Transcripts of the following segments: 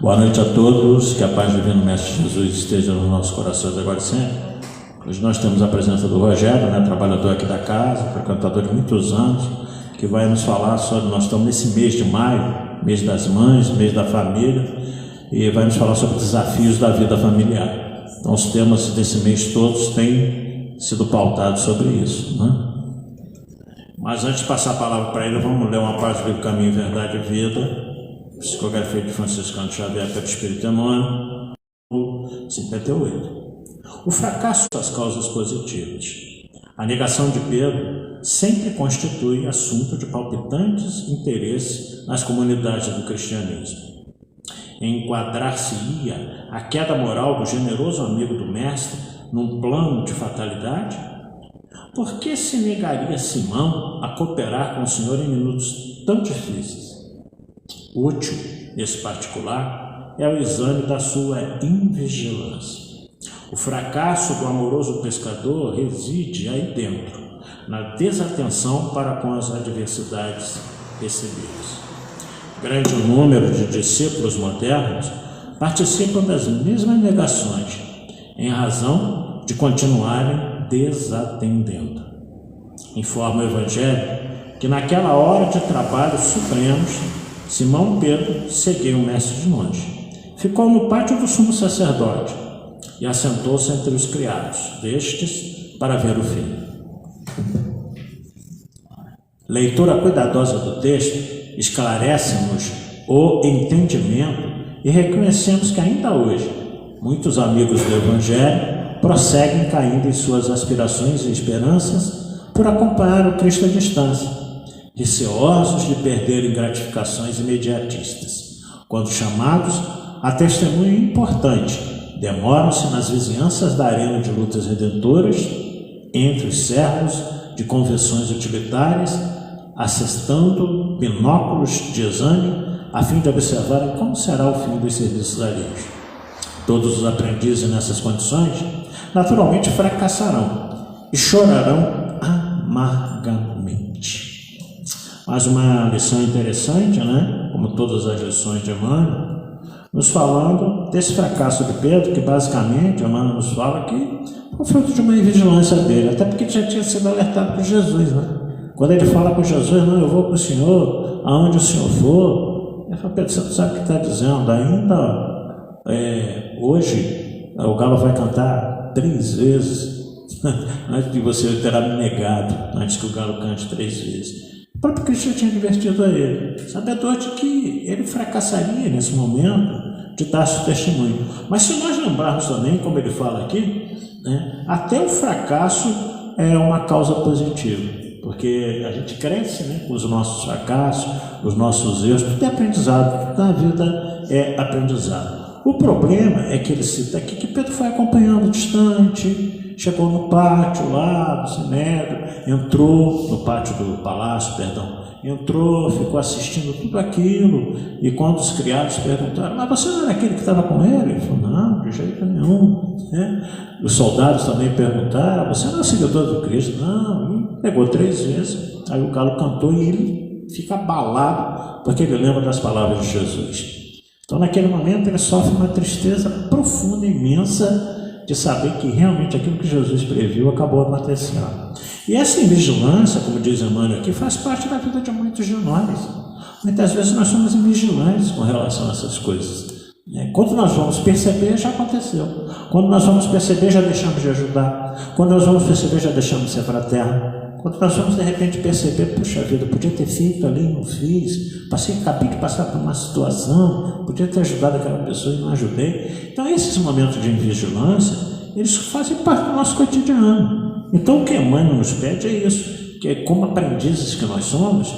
Boa noite a todos, que a paz do Divino Mestre Jesus esteja nos nossos corações agora e sempre. Hoje nós temos a presença do Rogério, trabalhador aqui da casa, frequentador de muitos anos, que vai nos falar sobre, nós estamos nesse mês de maio, mês das mães, mês da família, e vai nos falar sobre desafios da vida familiar. Então os temas desse mês todos têm sido pautados sobre isso, Mas antes de passar a palavra para ele, vamos ler uma parte do Caminho, Verdade e Vida, psicografia de Franciscano Xavier pelo Espírito Emmanuel, 58. O fracasso das causas positivas. A negação de Pedro sempre constitui assunto de palpitantes interesse nas comunidades do cristianismo. Enquadrar-se-ia a queda moral do generoso amigo do Mestre num plano de fatalidade? Por que se negaria Simão a cooperar com o Senhor em minutos tão difíceis? Útil, nesse particular, é o exame da sua invigilância. O fracasso do amoroso pescador reside aí dentro, na desatenção para com as adversidades recebidas. Grande número de discípulos modernos participam das mesmas negações, em razão de continuarem desatendendo. Informa o Evangelho que naquela hora de trabalhos supremos, Simão Pedro seguiu o Mestre de longe. Ficou no pátio do sumo sacerdote e assentou-se entre os criados destes para ver o fim. Leitura cuidadosa do texto esclarece-nos o entendimento e reconhecemos que ainda hoje muitos amigos do Evangelho prosseguem caindo em suas aspirações e esperanças por acompanhar o Cristo à distância, receosos de perderem gratificações imediatistas. Quando chamados a testemunho importante, demoram-se nas vizinhanças da arena de lutas redentoras, entre os servos de convenções utilitárias, assestando binóculos de exame, a fim de observarem como será o fim dos serviços alheios. Todos os aprendizes nessas condições, naturalmente fracassarão e chorarão amargamente. Mas uma lição interessante, como todas as lições de Emmanuel, nos falando desse fracasso de Pedro, que basicamente Emmanuel nos fala que foi fruto de uma invigilância dele, até porque já tinha sido alertado por Jesus, Quando ele fala com Jesus, não, eu vou para o Senhor, aonde o Senhor for, ele fala, Pedro, você não sabe o que está dizendo, ainda hoje o galo vai cantar 3 vezes, antes de você terá me negado, antes que o galo cante 3 vezes. O próprio Cristo tinha advertido a ele, sabedor de que ele fracassaria nesse momento de dar seu testemunho. Mas se nós lembrarmos também, como ele fala aqui, até o fracasso é uma causa positiva, porque a gente cresce com os nossos fracassos, os nossos erros, tudo é aprendizado, tudo na vida é aprendizado. O problema é que ele cita aqui que Pedro foi acompanhando distante, chegou no pátio lá do Sinédrio, entrou no pátio do palácio, entrou, ficou assistindo tudo aquilo, e quando os criados perguntaram, mas você não era aquele que estava com ele? Ele falou, não, de jeito nenhum. Os soldados também perguntaram, você não é seguidor do Cristo? Não, e pegou 3 vezes, aí o galo cantou e ele fica abalado, porque ele lembra das palavras de Jesus. Então naquele momento ele sofre uma tristeza profunda, imensa, de saber que realmente aquilo que Jesus previu acabou acontecendo. E essa invigilância, como diz Emmanuel aqui, faz parte da vida de muitos de nós. Muitas vezes nós somos invigilantes com relação a essas coisas. Quando nós vamos perceber, já aconteceu. Quando nós vamos perceber, já deixamos de ajudar. Quando nós vamos perceber, já deixamos de ser fraterno. Quando nós vamos de repente perceber, puxa vida, eu podia ter feito ali, não fiz, acabei de passar por uma situação, podia ter ajudado aquela pessoa e não ajudei. Então esses momentos de invigilância, eles fazem parte do nosso cotidiano. Então o que Emmanuel nos pede é isso, que é como aprendizes que nós somos,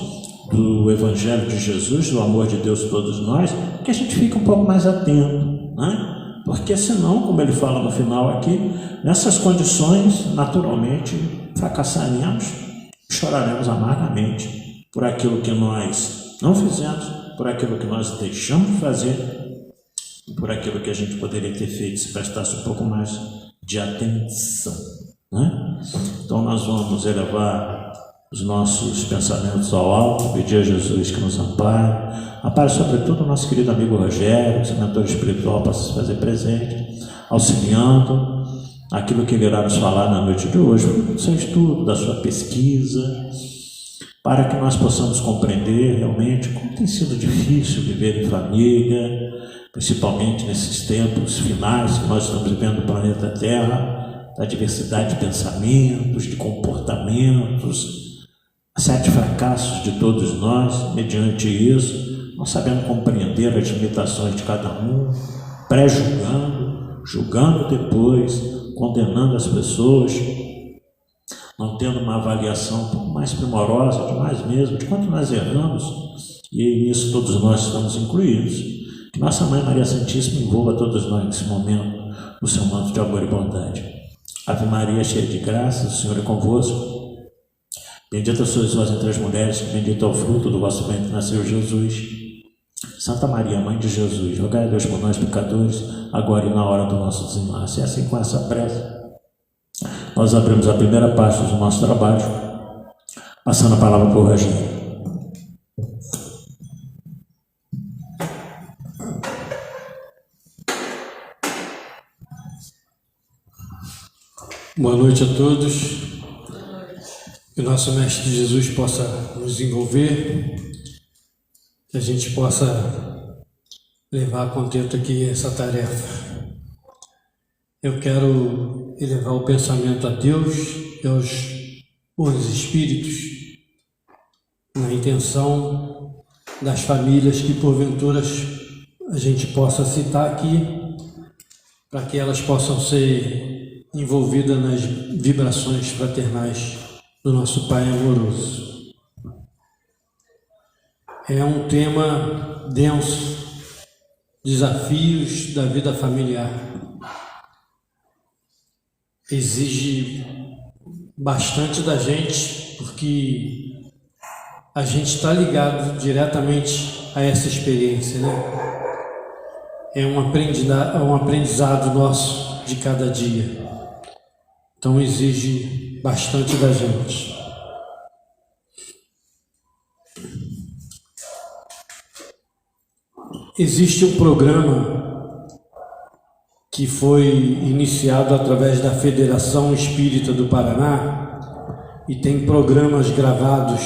do Evangelho de Jesus, do amor de Deus todos nós, que a gente fique um pouco mais atento, Porque senão, como ele fala no final aqui, nessas condições, naturalmente, fracassaremos, choraremos amargamente por aquilo que nós não fizemos, por aquilo que nós deixamos de fazer, por aquilo que a gente poderia ter feito se prestasse um pouco mais de atenção. Então nós vamos elevar os nossos pensamentos ao alto, pedir a Jesus que nos ampare sobretudo o nosso querido amigo Rogério, que é mentor espiritual, para se fazer presente, auxiliando aquilo que ele irá nos falar na noite de hoje, do seu estudo, da sua pesquisa, para que nós possamos compreender realmente como tem sido difícil viver em família, principalmente nesses tempos finais que nós estamos vivendo no planeta Terra, da diversidade de pensamentos, de comportamentos, sete fracassos de todos nós. Mediante isso, não sabendo compreender as limitações de cada um, pré-julgando, julgando depois, condenando as pessoas, não tendo uma avaliação um pouco mais primorosa de nós mesmos, de quanto nós erramos, e nisso todos nós estamos incluídos. Que Nossa Mãe Maria Santíssima envolva todos nós nesse momento no seu manto de amor e bondade. Ave Maria, cheia de graça, o Senhor é convosco. Bendita sois vós entre as mulheres, bendito é o fruto do vosso ventre, nasceu Jesus. Santa Maria, Mãe de Jesus, rogai a Deus por nós pecadores, agora e na hora do nosso desenlace. E assim, com essa prece, nós abrimos a primeira parte do nosso trabalho, passando a palavra para o Rogério. Boa noite a todos. Que o nosso Mestre Jesus possa nos envolver, que a gente possa levar a contento aqui essa tarefa. Eu quero elevar o pensamento a Deus e aos bons espíritos, na intenção das famílias que porventura a gente possa citar aqui, para que elas possam ser envolvidas nas vibrações fraternais do nosso Pai amoroso. É um tema denso, desafios da vida familiar. Exige bastante da gente, porque a gente está ligado diretamente a essa experiência, né? É um aprendizado nosso de cada dia. Então exige bastante da gente. Existe um programa que foi iniciado através da Federação Espírita do Paraná e tem programas gravados,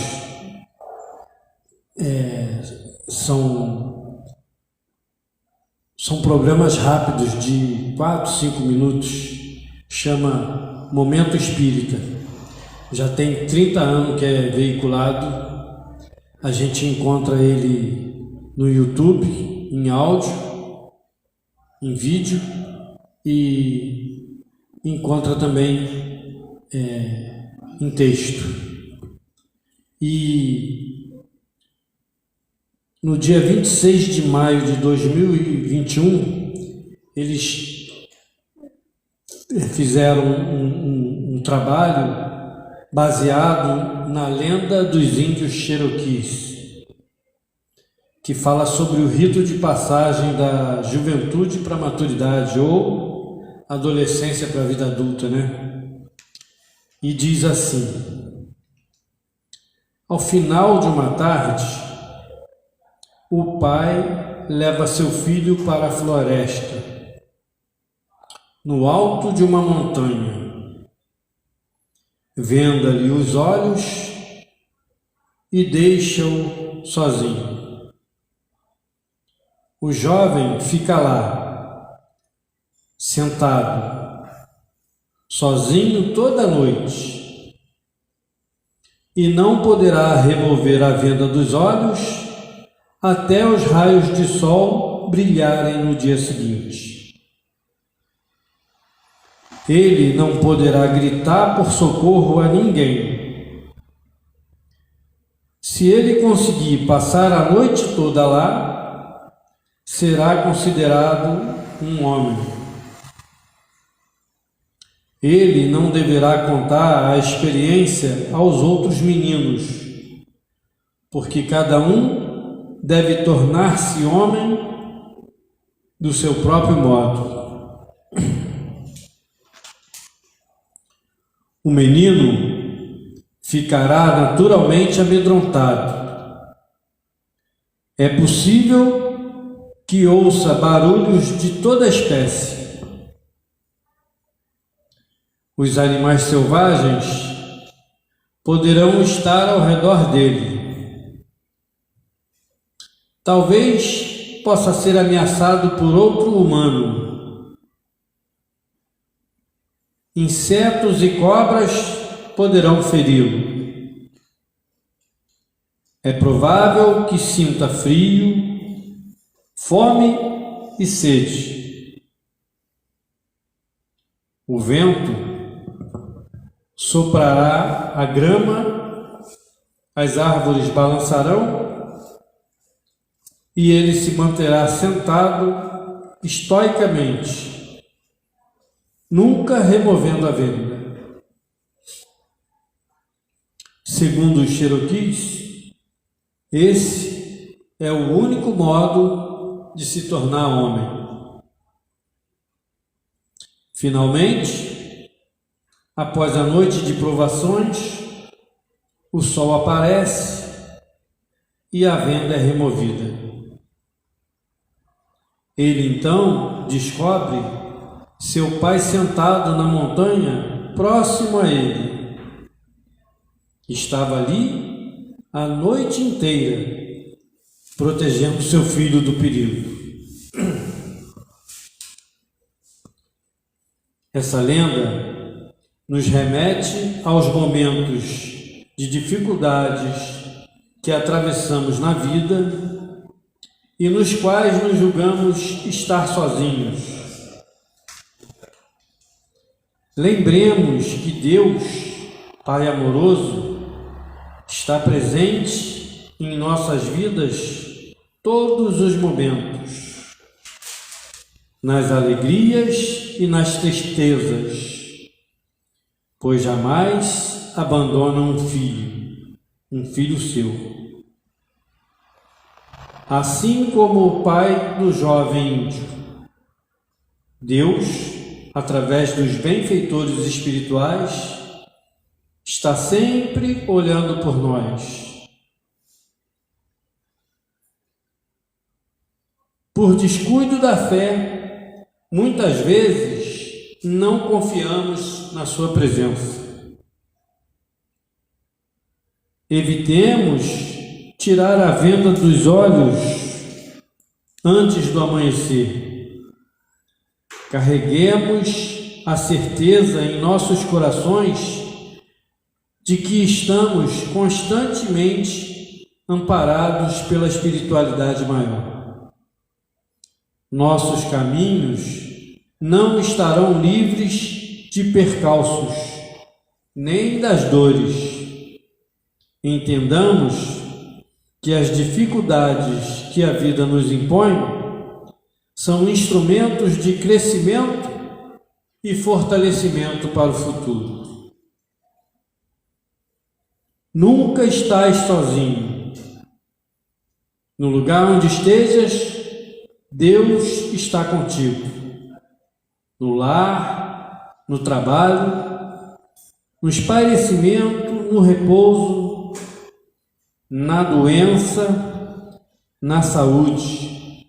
são programas rápidos de 4, 5 minutos, chama Momento Espírita. Já tem 30 anos que é veiculado. A gente encontra ele no YouTube, em áudio, em vídeo, e encontra também em texto. E no dia 26 de maio de 2021, eles fizeram um trabalho baseado na lenda dos índios Cherokees, que fala sobre o rito de passagem da juventude para a maturidade ou adolescência para a vida adulta, né? E diz assim: ao final de uma tarde, o pai leva seu filho para a floresta, no alto de uma montanha, venda-lhe os olhos e deixa-o sozinho. O jovem fica lá, sentado, sozinho toda a noite, e não poderá remover a venda dos olhos até os raios de sol brilharem no dia seguinte. Ele não poderá gritar por socorro a ninguém. Se ele conseguir passar a noite toda lá, será considerado um homem. Ele não deverá contar a experiência aos outros meninos, porque cada um deve tornar-se homem do seu próprio modo. O menino ficará naturalmente amedrontado. É possível que ouça barulhos de toda espécie. Os animais selvagens poderão estar ao redor dele. Talvez possa ser ameaçado por outro humano. Insetos e cobras poderão feri-lo. É provável que sinta frio, fome e sede. O vento soprará a grama, as árvores balançarão e ele se manterá sentado estoicamente, nunca removendo a venda. Segundo os Cherokees, esse é o único modo de se tornar homem. Finalmente, após a noite de provações, o sol aparece e a venda é removida. Ele então descobre seu pai sentado na montanha próximo a ele. Estava ali a noite inteira, protegendo seu filho do perigo. Essa lenda nos remete aos momentos de dificuldades que atravessamos na vida e nos quais nos julgamos estar sozinhos. Lembremos que Deus, Pai amoroso, está presente em nossas vidas todos os momentos, nas alegrias e nas tristezas, pois jamais abandona um filho seu. Assim como o pai do jovem índio, Deus, através dos benfeitores espirituais, está sempre olhando por nós. Por descuido da fé, muitas vezes não confiamos na sua presença. Evitemos tirar a venda dos olhos antes do amanhecer. Carreguemos a certeza em nossos corações de que estamos constantemente amparados pela espiritualidade maior. Nossos caminhos não estarão livres de percalços, nem das dores. Entendamos que as dificuldades que a vida nos impõe são instrumentos de crescimento e fortalecimento para o futuro. Nunca estás sozinho. No lugar onde estejas, Deus está contigo. No lar, no trabalho, no espairecimento, no repouso, na doença, na saúde.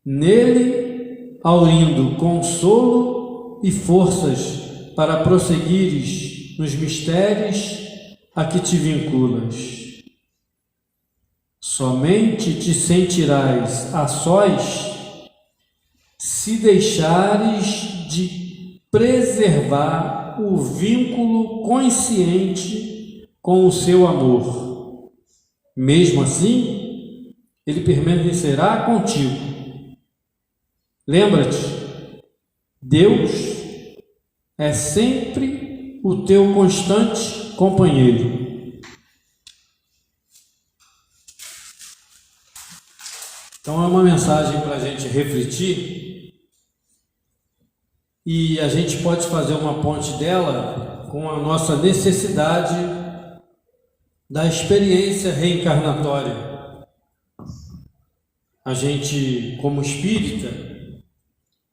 Nele, aurindo consolo e forças para prosseguires nos mistérios a que te vinculas. Somente te sentirás a sós se deixares de preservar o vínculo consciente com o seu amor. Mesmo assim, ele permanecerá contigo. Lembra-te, Deus é sempre o teu constante companheiro. Então é uma mensagem para a gente refletir e a gente pode fazer uma ponte dela com a nossa necessidade da experiência reencarnatória. A gente, como espírita,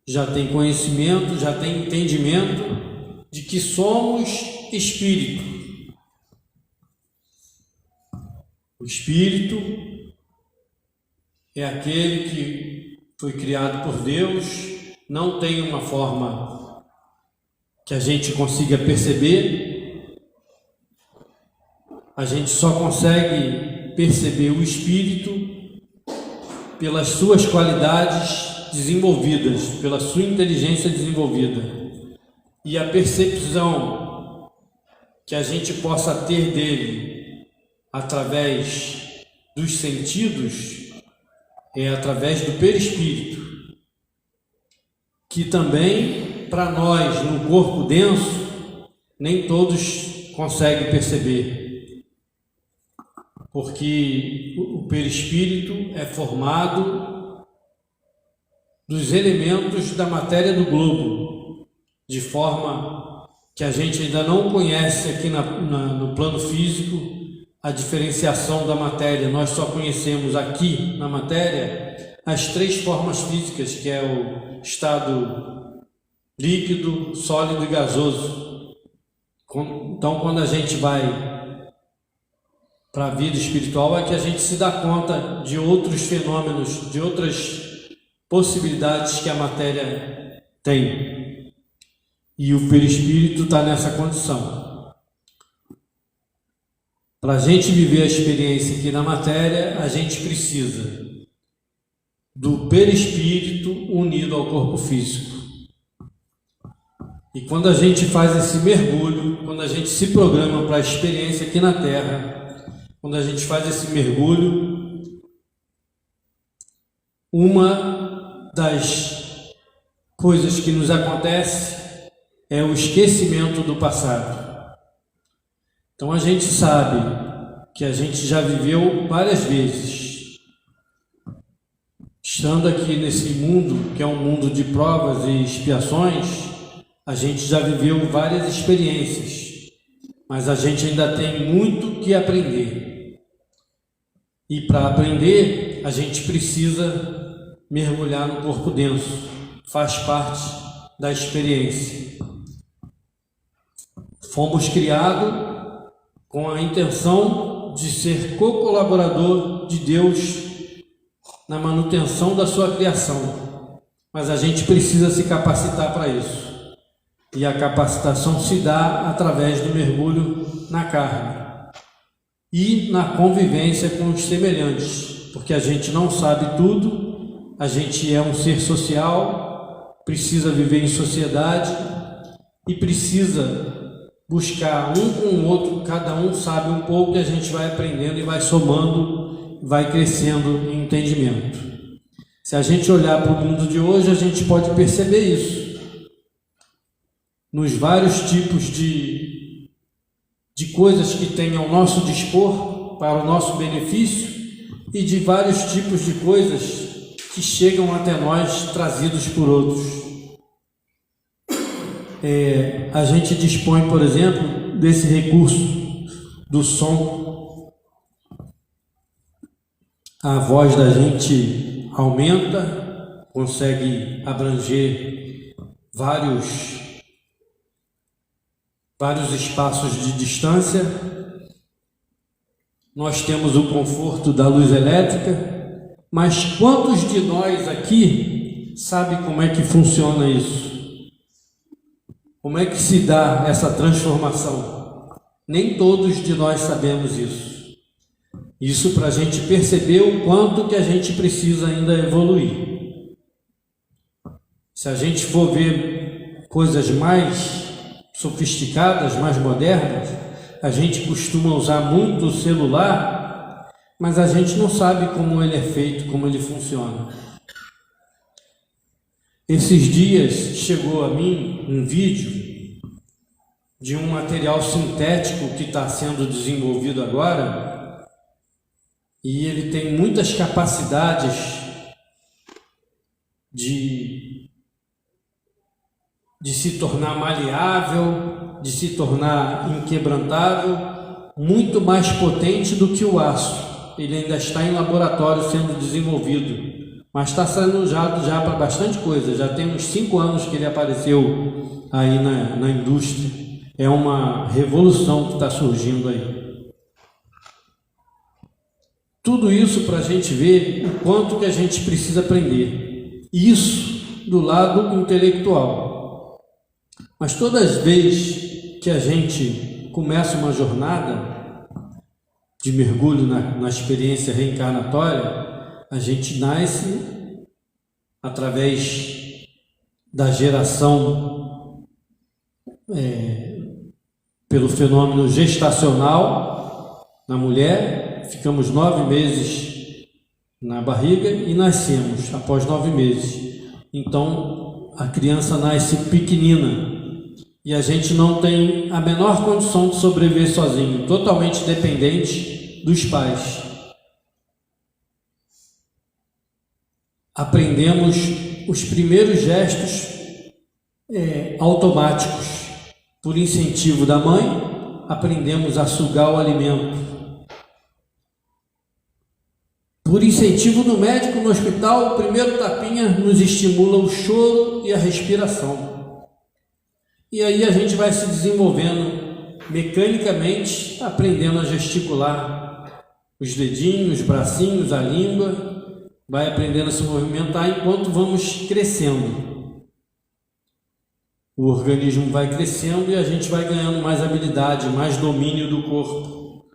já tem conhecimento, já tem entendimento de que somos espírito. O espírito é aquele que foi criado por Deus, não tem uma forma que a gente consiga perceber. A gente só consegue perceber o espírito pelas suas qualidades desenvolvidas, pela sua inteligência desenvolvida. E a percepção que a gente possa ter dele através dos sentidos é através do perispírito, que também, para nós, no corpo denso, nem todos conseguem perceber, porque o perispírito é formado dos elementos da matéria do globo, de forma que a gente ainda não conhece aqui no plano físico a diferenciação da matéria. Nós só conhecemos aqui na matéria as três formas físicas, que é o estado líquido, sólido e gasoso. Então, quando a gente vai para a vida espiritual, é que a gente se dá conta de outros fenômenos, de outras possibilidades que a matéria tem. E o perispírito está nessa condição. Para a gente viver a experiência aqui na matéria, a gente precisa do perispírito unido ao corpo físico. E quando a gente faz esse mergulho, quando a gente se programa para a experiência aqui na Terra, quando a gente faz esse mergulho, uma das coisas que nos acontece é o esquecimento do passado. Então a gente sabe que a gente já viveu várias vezes, estando aqui nesse mundo, que é um mundo de provas e expiações, a gente já viveu várias experiências, mas a gente ainda tem muito que aprender. E para aprender, a gente precisa mergulhar no corpo denso, faz parte da experiência. Fomos criados com a intenção de ser co-colaborador de Deus na manutenção da sua criação, mas a gente precisa se capacitar para isso, e a capacitação se dá através do mergulho na carne e na convivência com os semelhantes, porque a gente não sabe tudo, a gente é um ser social, precisa viver em sociedade e precisa buscar um com o outro, cada um sabe um pouco, e a gente vai aprendendo e vai somando, vai crescendo em entendimento. Se a gente olhar para o mundo de hoje, a gente pode perceber isso. Nos vários tipos de coisas que tem ao nosso dispor, para o nosso benefício, e de vários tipos de coisas que chegam até nós trazidos por outros. A gente dispõe, por exemplo, desse recurso do som. A voz da gente aumenta, consegue abranger vários espaços de distância. Nós temos o conforto da luz elétrica, mas quantos de nós aqui sabem como é que funciona isso? Como é que se dá essa transformação? Nem todos de nós sabemos isso. Isso para a gente perceber o quanto que a gente precisa ainda evoluir. Se a gente for ver coisas mais sofisticadas, mais modernas, a gente costuma usar muito o celular, mas a gente não sabe como ele é feito, como ele funciona. Esses dias chegou a mim um vídeo de um material sintético que está sendo desenvolvido agora, e ele tem muitas capacidades de se tornar maleável, de se tornar inquebrantável, muito mais potente do que o aço. Ele ainda está em laboratório sendo desenvolvido, mas está sendo usado já para bastante coisa. Já tem uns 5 anos que ele apareceu aí na indústria. É uma revolução que está surgindo aí. Tudo isso para a gente ver o quanto que a gente precisa aprender. Isso do lado intelectual. Mas todas as vezes que a gente começa uma jornada de mergulho na experiência reencarnatória, a gente nasce através da geração pelo fenômeno gestacional na mulher, ficamos 9 meses na barriga e nascemos após 9 meses. Então a criança nasce pequenina e a gente não tem a menor condição de sobreviver sozinho, totalmente dependente dos pais. Aprendemos os primeiros gestos automáticos. Por incentivo da mãe, aprendemos a sugar o alimento. Por incentivo do médico no hospital, o primeiro tapinha nos estimula o choro e a respiração. E aí a gente vai se desenvolvendo mecanicamente, aprendendo a gesticular os dedinhos, os bracinhos, a língua, vai aprendendo a se movimentar enquanto vamos crescendo. O organismo vai crescendo e a gente vai ganhando mais habilidade, mais domínio do corpo.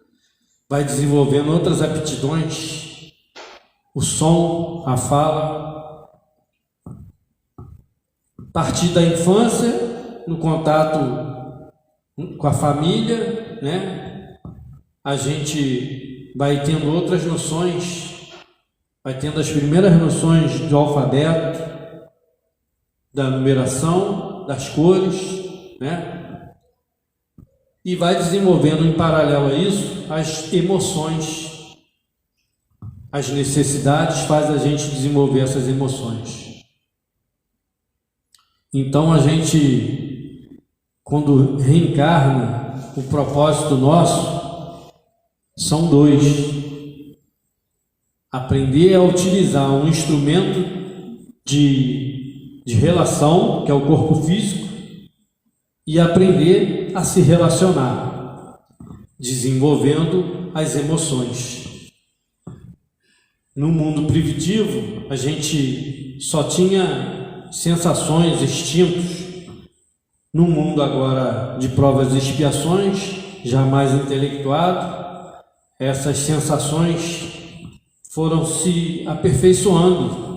Vai desenvolvendo outras aptidões, o som, a fala. A partir da infância, no contato com a família, né? A gente vai tendo outras noções, vai tendo as primeiras noções do alfabeto, da numeração, das cores, né? E vai desenvolvendo em paralelo a isso as emoções, as necessidades, faz a gente desenvolver essas emoções. Então a gente, quando reencarna, o propósito nosso são 2: aprender a utilizar um instrumento de relação, que é o corpo físico, e aprender a se relacionar, desenvolvendo as emoções. No mundo primitivo, a gente só tinha sensações, instintos. No mundo agora de provas e expiações, já mais intelectuado, essas sensações foram se aperfeiçoando.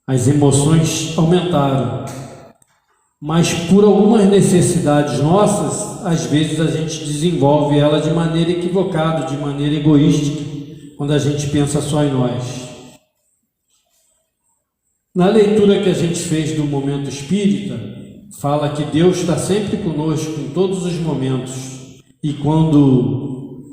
As emoções aumentaram, mas por algumas necessidades nossas, às vezes a gente desenvolve ela de maneira equivocada, de maneira egoística, quando a gente pensa só em nós. Na leitura que a gente fez do Momento Espírita, fala que Deus está sempre conosco em todos os momentos, e quando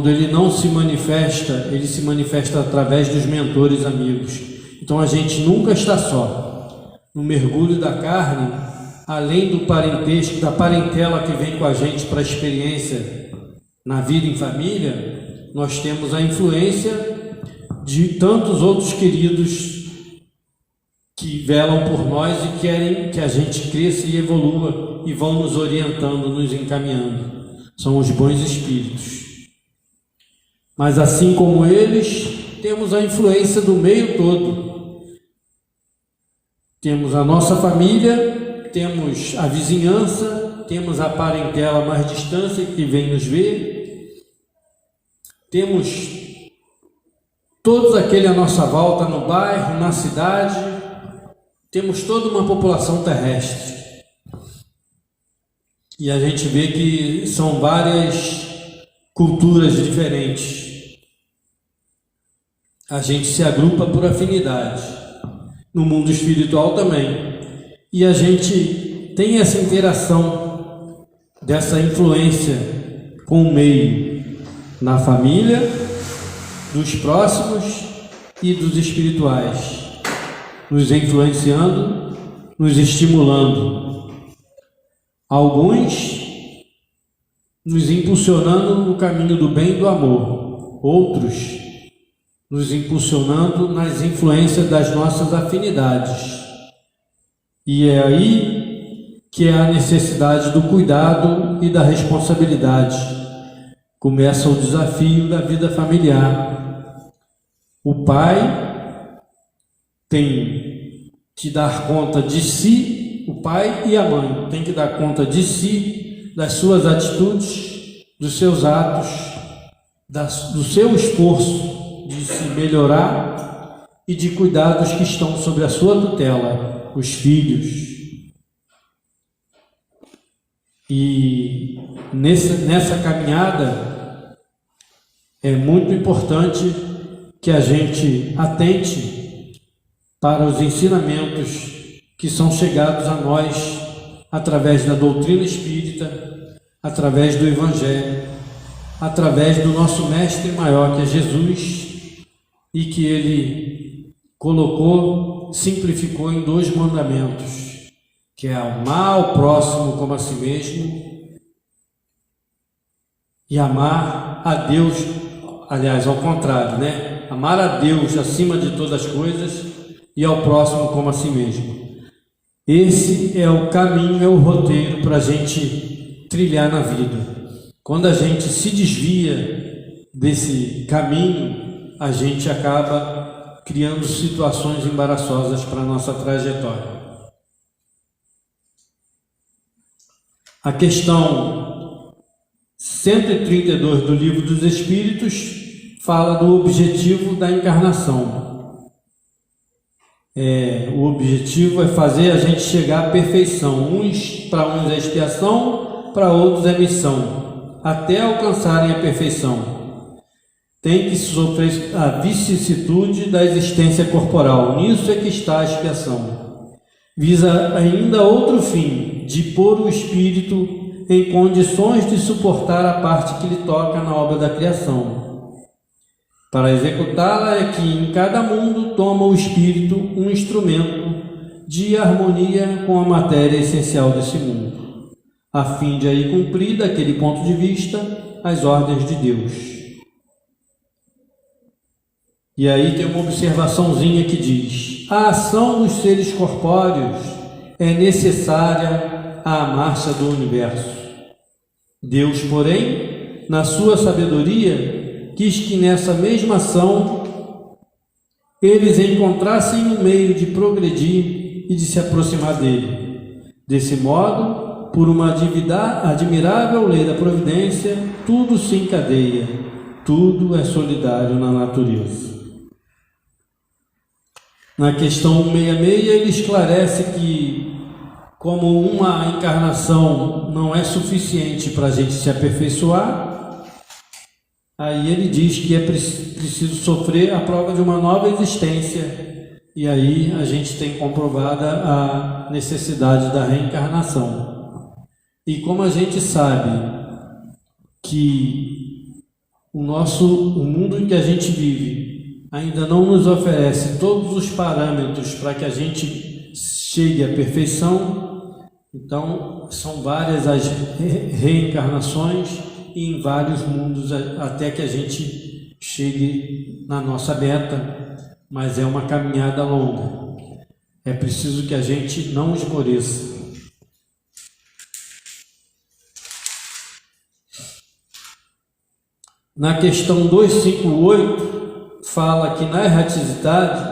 Ele não se manifesta, Ele se manifesta através dos mentores amigos. Então a gente nunca está só. No mergulho da carne, além do parentesco, da parentela que vem com a gente para a experiência na vida em família, nós temos a influência de tantos outros queridos que velam por nós e querem que a gente cresça e evolua e vão nos orientando, nos encaminhando. São os bons espíritos. Mas assim como eles, temos a influência do meio todo. Temos a nossa família, temos a vizinhança, temos a parentela mais distante que vem nos ver, temos todos aqueles à nossa volta no bairro, na cidade, temos toda uma população terrestre. E a gente vê que são várias culturas diferentes. A gente se agrupa por afinidade. No mundo espiritual também. E a gente tem essa interação, dessa influência com o meio, na família, dos próximos e dos espirituais, nos influenciando, nos estimulando. Alguns nos impulsionando no caminho do bem e do amor, outros nos impulsionando nas influências das nossas afinidades. E é aí que é a necessidade do cuidado e da responsabilidade. começa o desafio da vida familiar. O pai tem que dar conta de si, o pai e a mãe tem que dar conta de si, das suas atitudes, dos seus atos, do seu esforço de se melhorar e de cuidar dos que estão sob a sua tutela, os filhos. E nessa caminhada é muito importante que a gente atente para os ensinamentos que são chegados a nós através da doutrina espírita, através do Evangelho, através do nosso mestre maior, que é Jesus, e que ele colocou, simplificou em 2 mandamentos, que é amar ao próximo como a si mesmo e amar a Deus, aliás, ao contrário, né? Amar a Deus acima de todas as coisas e ao próximo como a si mesmo. Esse é o caminho, é o roteiro para a gente trilhar na vida. Quando a gente se desvia desse caminho, a gente acaba criando situações embaraçosas para a nossa trajetória. A questão 132 do Livro dos Espíritos fala do objetivo da encarnação. O objetivo é fazer a gente chegar à perfeição. Para uns é expiação, para outros é missão, até alcançarem a perfeição. Tem que sofrer a vicissitude da existência corporal. Nisso é que está a expiação. Visa ainda outro fim, de pôr o espírito em condições de suportar a parte que lhe toca na obra da criação. Para executá-la é que em cada mundo toma o espírito um instrumento de harmonia com a matéria essencial desse mundo, a fim de aí cumprir, daquele ponto de vista, as ordens de Deus. E aí tem uma observaçãozinha que diz: a ação dos seres corpóreos é necessária à marcha do universo. Deus, porém, na sua sabedoria, quis que nessa mesma ação eles encontrassem um meio de progredir e de se aproximar dele. Desse modo, por uma admirável lei da providência, tudo se encadeia, tudo é solidário na natureza. Na questão 166, ele esclarece que, como uma encarnação não é suficiente para a gente se aperfeiçoar, aí ele diz que é preciso sofrer a prova de uma nova existência, e aí a gente tem comprovada a necessidade da reencarnação. E como a gente sabe que o mundo em que a gente vive ainda não nos oferece todos os parâmetros para que a gente chegue à perfeição, então são várias as reencarnações e em vários mundos até que a gente chegue na nossa meta, mas é uma caminhada longa. É preciso que a gente não esmoreça. Na questão 258, fala que na erraticidade,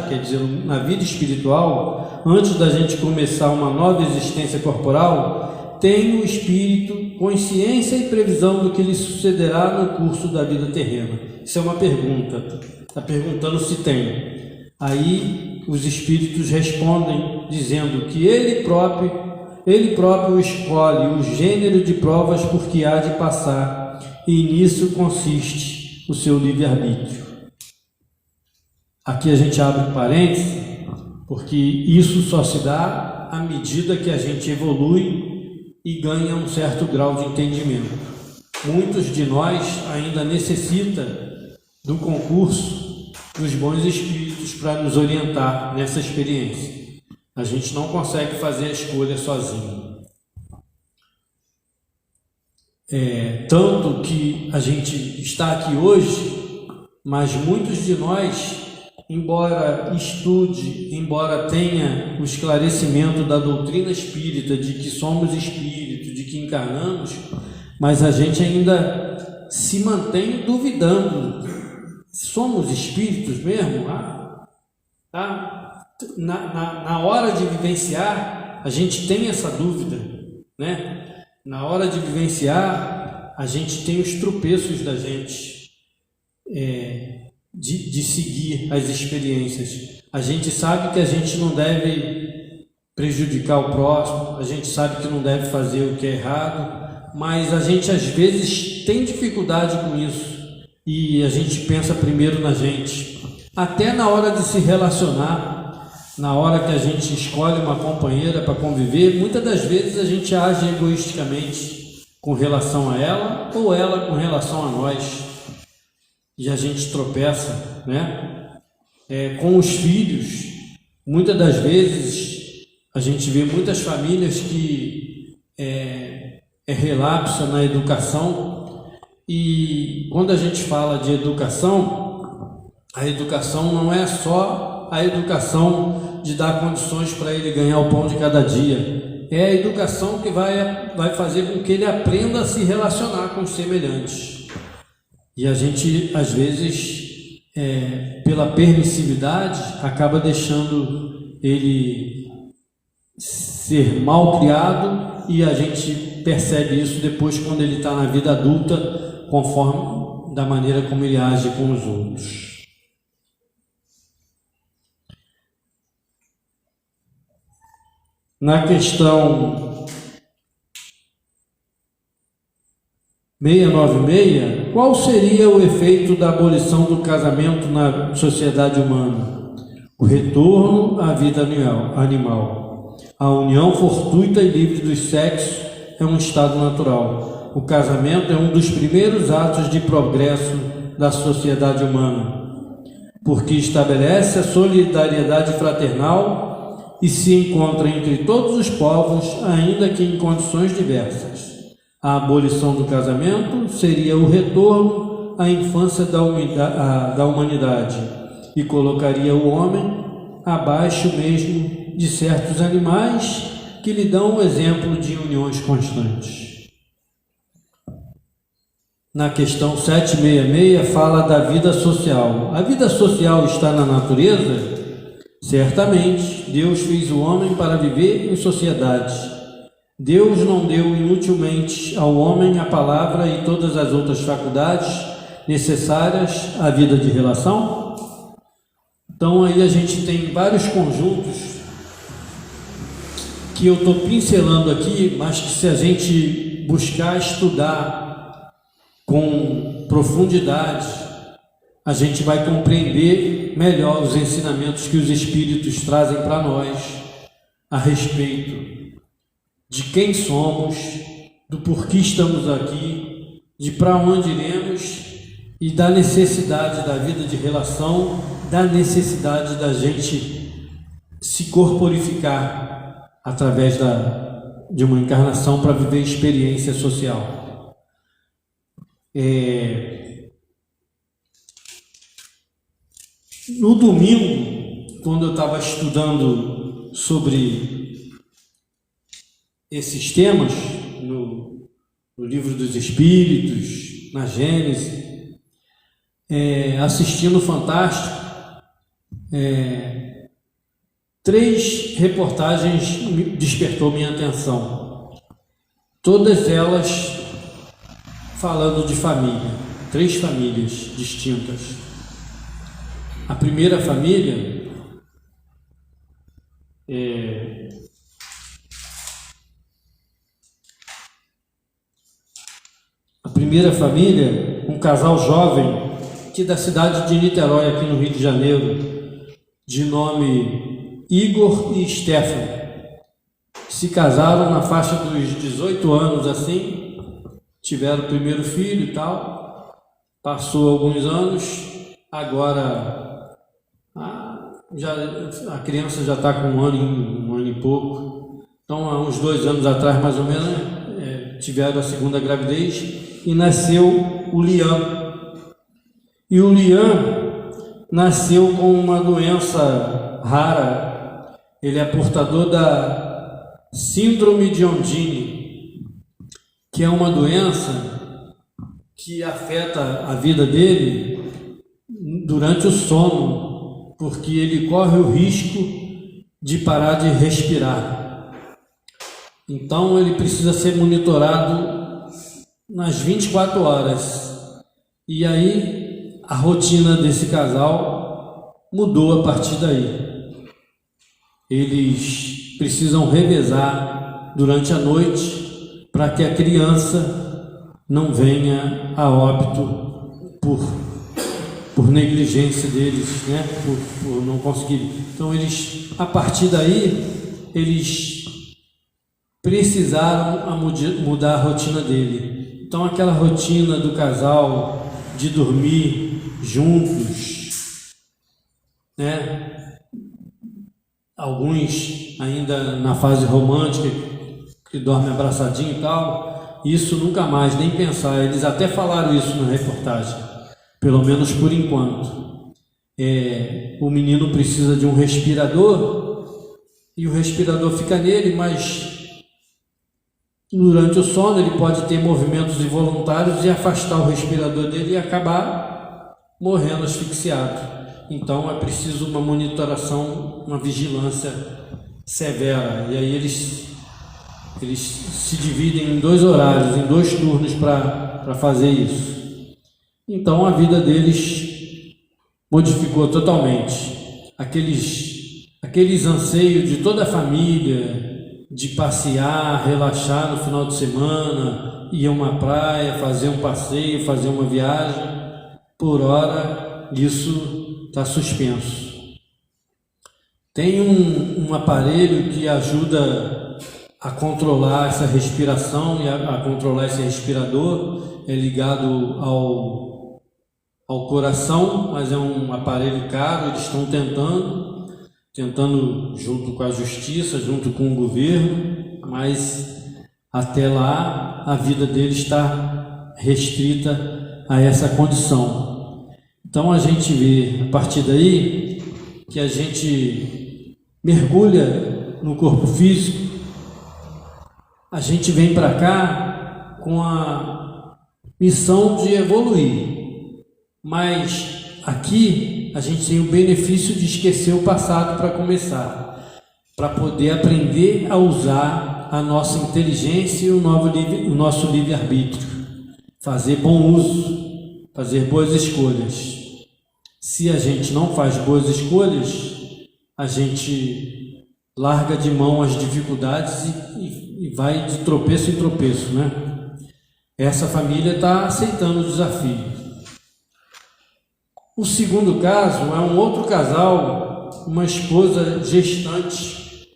quer dizer, na vida espiritual, antes da gente começar uma nova existência corporal, tem o espírito consciência e previsão do que lhe sucederá no curso da vida terrena. Isso é uma pergunta, está perguntando se tem. Aí os espíritos respondem dizendo que ele próprio escolhe o gênero de provas por que há de passar, e nisso consiste o seu livre-arbítrio. Aqui a gente abre um parênteses, porque isso só se dá à medida que a gente evolui e ganha um certo grau de entendimento. Muitos de nós ainda necessitam do concurso dos bons espíritos para nos orientar nessa experiência. A gente não consegue fazer a escolha sozinho. Tanto que a gente está aqui hoje, mas muitos de nós, embora estude, embora tenha o esclarecimento da doutrina espírita de que somos espíritos, de que encarnamos, mas a gente ainda se mantém duvidando. Somos espíritos mesmo? Na hora de vivenciar, a gente tem essa dúvida, né? Na hora de vivenciar, a gente tem os tropeços da gente, de seguir as experiências. A gente sabe que a gente não deve prejudicar o próximo, a gente sabe que não deve fazer o que é errado, mas a gente às vezes tem dificuldade com isso e a gente pensa primeiro na gente. Até na hora de se relacionar, na hora que a gente escolhe uma companheira para conviver, muitas das vezes a gente age egoisticamente com relação a ela ou ela com relação a nós. E a gente tropeça, né? Com os filhos, muitas das vezes a gente vê muitas famílias que é relapso na educação, e quando a gente fala de educação, a educação não é só a educação de dar condições para ele ganhar o pão de cada dia, é a educação que vai fazer com que ele aprenda a se relacionar com os semelhantes. E a gente, às vezes, pela permissividade, acaba deixando ele ser mal criado, e a gente percebe isso depois quando ele está na vida adulta, conforme da maneira como ele age com os outros. Na questão 696, qual seria o efeito da abolição do casamento na sociedade humana? O retorno à vida animal. A união fortuita e livre dos sexos é um estado natural. O casamento é um dos primeiros atos de progresso da sociedade humana, porque estabelece a solidariedade fraternal e se encontra entre todos os povos, ainda que em condições diversas. A abolição do casamento seria o retorno à infância da humanidade e colocaria o homem abaixo mesmo de certos animais que lhe dão o exemplo de uniões constantes. Na questão 766 fala da vida social. A vida social está na natureza? Certamente, Deus fez o homem para viver em sociedade. Deus não deu inutilmente ao homem a palavra e todas as outras faculdades necessárias à vida de relação? Então aí a gente tem vários conjuntos que eu estou pincelando aqui, mas que se a gente buscar estudar com profundidade, a gente vai compreender melhor os ensinamentos que os Espíritos trazem para nós a respeito de quem somos, do porquê estamos aqui, de para onde iremos e da necessidade da vida de relação, da necessidade da gente se corporificar através de uma encarnação para viver experiência social. No domingo, quando eu estava estudando sobre esses temas, no Livro dos Espíritos, na Gênese, assistindo Fantástico, 3 reportagens despertou minha atenção, todas elas falando de família, 3 famílias distintas. A primeira família um casal jovem aqui da cidade de Niterói, aqui no Rio de Janeiro, de nome Igor e Stefano, se casaram na faixa dos 18 anos, assim, tiveram o primeiro filho e tal, passou alguns anos, agora a criança já está com um ano e pouco, então há uns 2 anos atrás mais ou menos, tiveram a segunda gravidez e nasceu o Liam. E o Liam nasceu com uma doença rara, ele é portador da síndrome de Ondine, que é uma doença que afeta a vida dele durante o sono, porque ele corre o risco de parar de respirar. Então ele precisa ser monitorado nas 24 horas. E aí a rotina desse casal mudou a partir daí. Eles precisam revezar durante a noite para que a criança não venha a óbito por negligência deles, né? Por não conseguir. Então eles, a partir daí, eles precisaram mudar a rotina dele. Então aquela rotina do casal de dormir juntos, né? Alguns ainda na fase romântica, que dormem abraçadinho e tal, isso nunca mais, nem pensar. Eles até falaram isso na reportagem, pelo menos por enquanto. O menino precisa de um respirador e o respirador fica nele, mas durante o sono ele pode ter movimentos involuntários e afastar o respirador dele e acabar morrendo asfixiado. Então é preciso uma monitoração, uma vigilância severa. E aí eles se dividem em 2 horários, em 2 turnos para fazer isso. Então a vida deles modificou totalmente. Aqueles anseios de toda a família de passear, relaxar no final de semana, ir a uma praia, fazer um passeio, fazer uma viagem, por hora isso está suspenso. Tem um aparelho que ajuda a controlar essa respiração e a controlar esse respirador, é ligado ao coração, mas é um aparelho caro. Eles estão tentando junto com a justiça, junto com o governo, mas até lá a vida deles está restrita a essa condição. Então a gente vê a partir daí que a gente mergulha no corpo físico, a gente vem para cá com a missão de evoluir, mas aqui a gente tem o benefício de esquecer o passado para começar, para poder aprender a usar a nossa inteligência e o nosso livre-arbítrio, fazer bom uso, fazer boas escolhas. Se a gente não faz boas escolhas, a gente larga de mão as dificuldades e vai de tropeço em tropeço, né? Essa família está aceitando o desafio. O segundo caso é um outro casal, uma esposa gestante.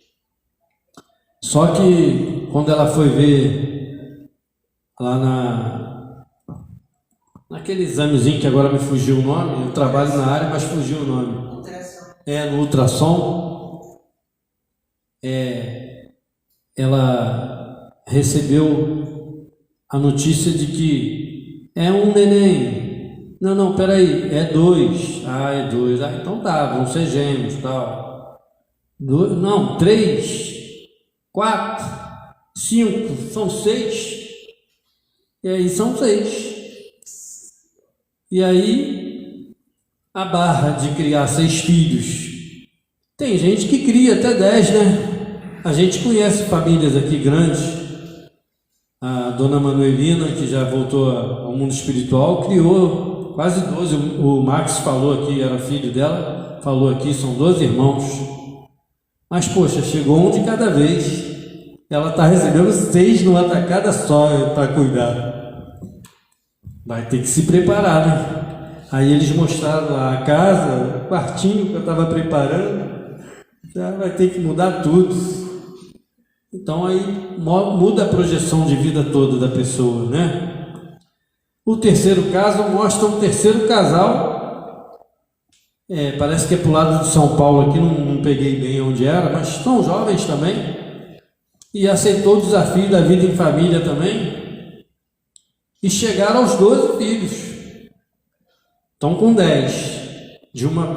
Só que quando ela foi ver lá naquele examezinho que agora me fugiu o nome, eu trabalho na área, mas fugiu o nome. No ultrassom. Ela recebeu a notícia de que é um neném. Não, peraí, é 2. É 2. Então tá, vão ser gêmeos, tal. 3, 4, 5, são 6. E aí são 6. E aí, a barra de criar 6 filhos. Tem gente que cria até 10, né? A gente conhece famílias aqui grandes. A dona Manuelina, que já voltou ao mundo espiritual, criou quase 12, o Max falou aqui, era filho dela, falou aqui, são 12 irmãos. Mas, poxa, chegou um de cada vez. Ela está recebendo 6 numa tacada só para cuidar. Vai ter que se preparar, né? Aí eles mostraram lá a casa, o quartinho que eu estava preparando. Já vai ter que mudar tudo. Então aí muda a projeção de vida toda da pessoa, né? O terceiro caso mostra um terceiro casal, parece que é para o lado de São Paulo aqui, não peguei bem onde era, mas são jovens também, e aceitou o desafio da vida em família também, e chegaram aos 12 filhos, estão com 10,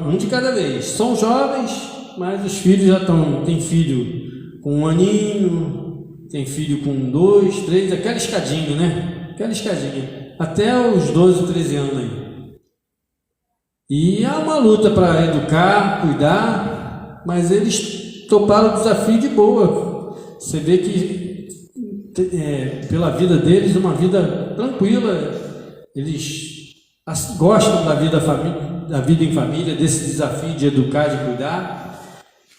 um de cada vez. São jovens, mas os filhos já tem filho com 1 aninho, tem filho com 2, 3, aquela escadinha, né? Aquela escadinha. Até os 12, 13 anos aí. E há uma luta para educar, cuidar, mas eles toparam o desafio de boa. Você vê que pela vida deles, uma vida tranquila, eles gostam da vida em família, desse desafio de educar, de cuidar.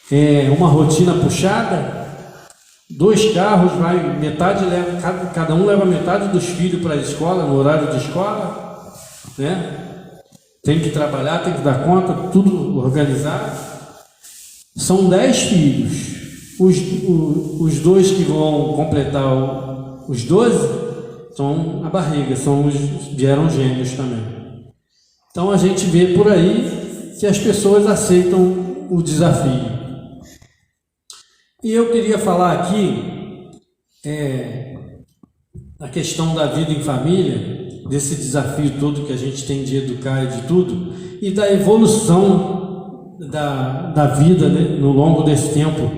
É uma rotina puxada, 2 carros, cada um leva metade dos filhos para a escola, no horário de escola, né? Tem que trabalhar, tem que dar conta, tudo organizado. São 10 filhos. Os 2 que vão completar os 12 estão na barriga, vieram gêmeos também. Então a gente vê por aí que as pessoas aceitam o desafio. E eu queria falar aqui a questão da vida em família, desse desafio todo que a gente tem de educar e de tudo, e da evolução da vida, né, no longo desse tempo,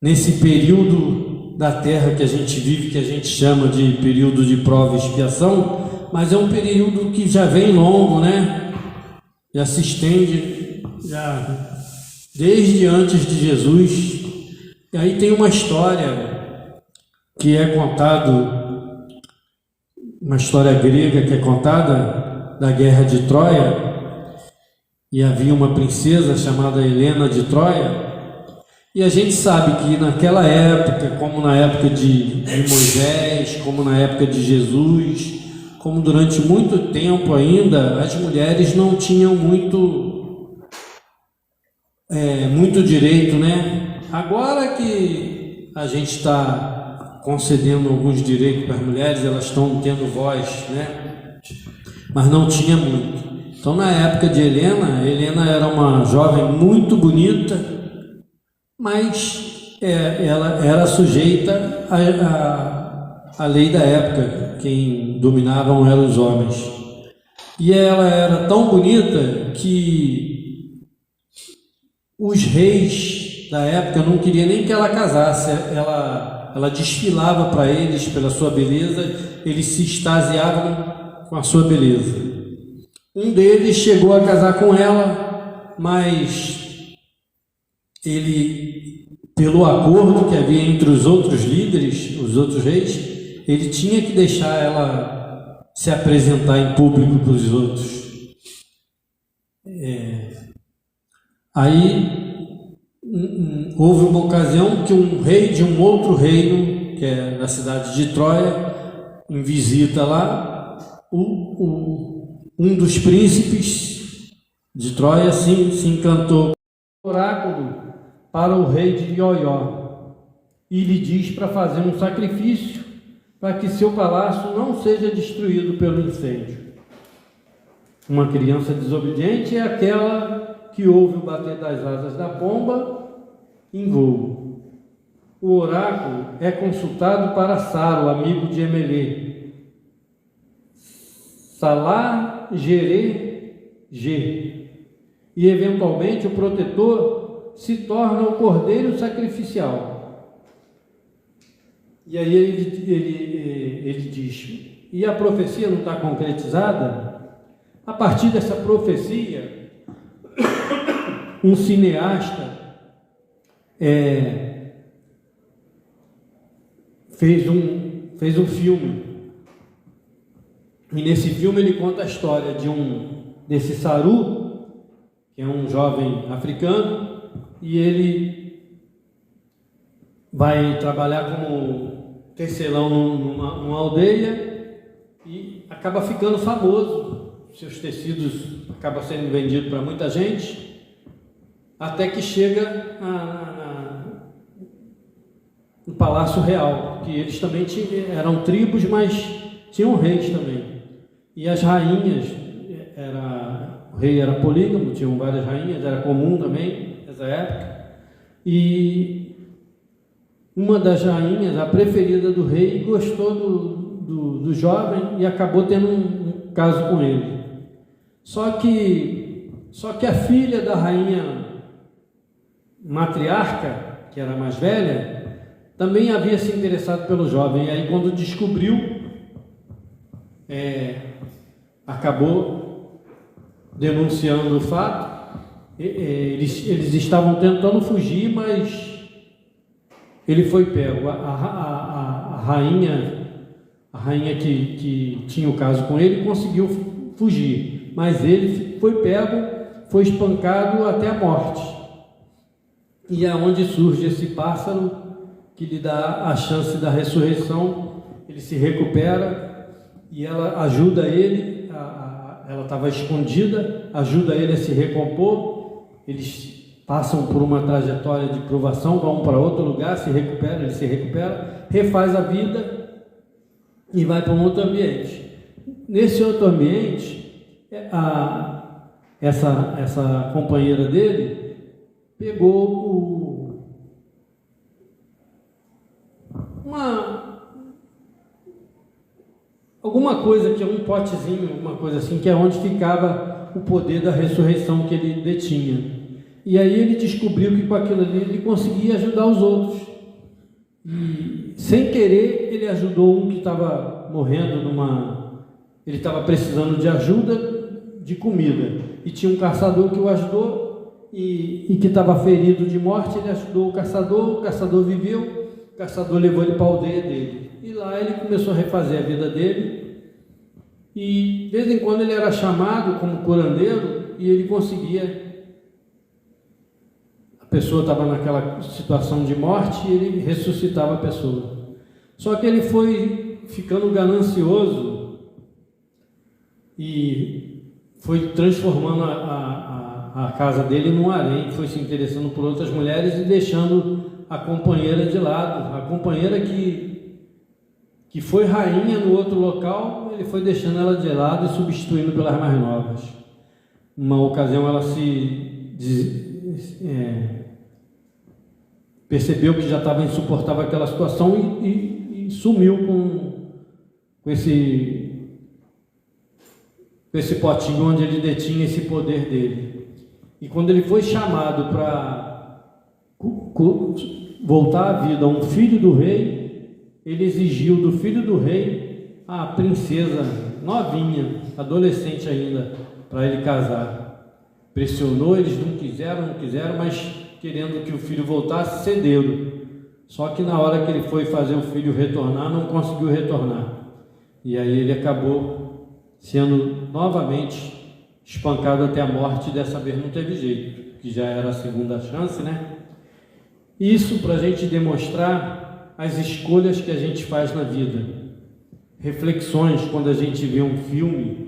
nesse período da Terra que a gente vive, que a gente chama de período de prova e expiação, mas é um período que já vem longo, né? Já se estende desde antes de Jesus. E aí tem uma história que é contado, uma história grega que é contada da guerra de Troia, e havia uma princesa chamada Helena de Troia, e a gente sabe que naquela época, como na época de Moisés, como na época de Jesus, como durante muito tempo ainda, as mulheres não tinham muito direito, né? Agora que a gente está concedendo alguns direitos para as mulheres, elas estão tendo voz, né? Mas não tinha muito. Então, na época de Helena era uma jovem muito bonita, mas ela era sujeita à lei da época. Quem dominavam eram os homens. E ela era tão bonita que os reis da época não queriam nem que ela casasse. Ela desfilava para eles pela sua beleza, eles se extasiavam com a sua beleza. Um deles chegou a casar com ela, mas ele, pelo acordo que havia entre os outros líderes, os outros reis, ele tinha que deixar ela se apresentar em público para os outros. Aí houve uma ocasião que um rei de um outro reino, que é da cidade de Troia, em visita lá, um dos príncipes de Troia se encantou com o oráculo para o rei de Ioió e lhe diz para fazer um sacrifício para que seu palácio não seja destruído pelo incêndio. Uma criança desobediente é aquela que ouve o bater das asas da pomba em voo. O oráculo é consultado para Saro, amigo de Emelê. Salá, Gerê, G. E eventualmente o protetor se torna o cordeiro sacrificial. E aí ele diz, e a profecia não está concretizada? A partir dessa profecia, um cineasta fez um filme, e nesse filme ele conta a história desse Saru, que é um jovem africano, e ele vai trabalhar como tecelão numa aldeia e acaba ficando famoso. Seus tecidos acabam sendo vendidos para muita gente, até que chega no Palácio Real, que eles também eram tribos, mas tinham reis também. E as rainhas, o rei era polígamo, tinham várias rainhas, era comum também nessa época. E uma das rainhas, a preferida do rei, gostou do jovem e acabou tendo um caso com ele. Só que a filha da rainha matriarca, que era mais velha, também havia se interessado pelo jovem. E aí, quando descobriu, acabou denunciando o fato. Eles estavam tentando fugir, mas ele foi pego. A rainha que tinha o caso com ele conseguiu fugir, mas ele foi pego, foi espancado até a morte. E é onde surge esse pássaro que lhe dá a chance da ressurreição. Ele se recupera e ela ajuda ele, ela estava escondida, ajuda ele a se recompor. Eles passam por uma trajetória de provação, vão para outro lugar, ele se recupera, refaz a vida e vai para um outro ambiente. Nesse outro ambiente, essa companheira dele pegou alguma coisa, que é um potezinho, uma coisa assim, que é onde ficava o poder da ressurreição que ele detinha. E aí ele descobriu que com aquilo ali ele conseguia ajudar os outros. E sem querer ele ajudou um que estava morrendo ele estava precisando de ajuda de comida. E tinha um caçador que o ajudou e que estava ferido de morte. Ele ajudou o caçador viveu, o caçador levou ele para a aldeia dele. E lá ele começou a refazer a vida dele. E de vez em quando ele era chamado como curandeiro e ele conseguia. A pessoa estava naquela situação de morte e ele ressuscitava a pessoa. Só que ele foi ficando ganancioso e foi transformando a casa dele num harém, foi se interessando por outras mulheres e deixando a companheira de lado. A companheira que foi rainha no outro local, ele foi deixando ela de lado e substituindo pelas mais novas. Uma ocasião ela percebeu que já estava insuportável aquela situação e sumiu com esse potinho onde ele detinha esse poder dele. E quando ele foi chamado para voltar à vida um filho do rei, ele exigiu do filho do rei a princesa novinha, adolescente ainda, para ele casar. Pressionou, eles não quiseram, mas querendo que o filho voltasse, cederam. Só que na hora que ele foi fazer o filho retornar, não conseguiu retornar. E aí ele acabou sendo novamente espancado até a morte. Dessa vez não teve jeito, que já era a segunda chance, né? Isso para a gente demonstrar as escolhas que a gente faz na vida. Reflexões, quando a gente vê um filme,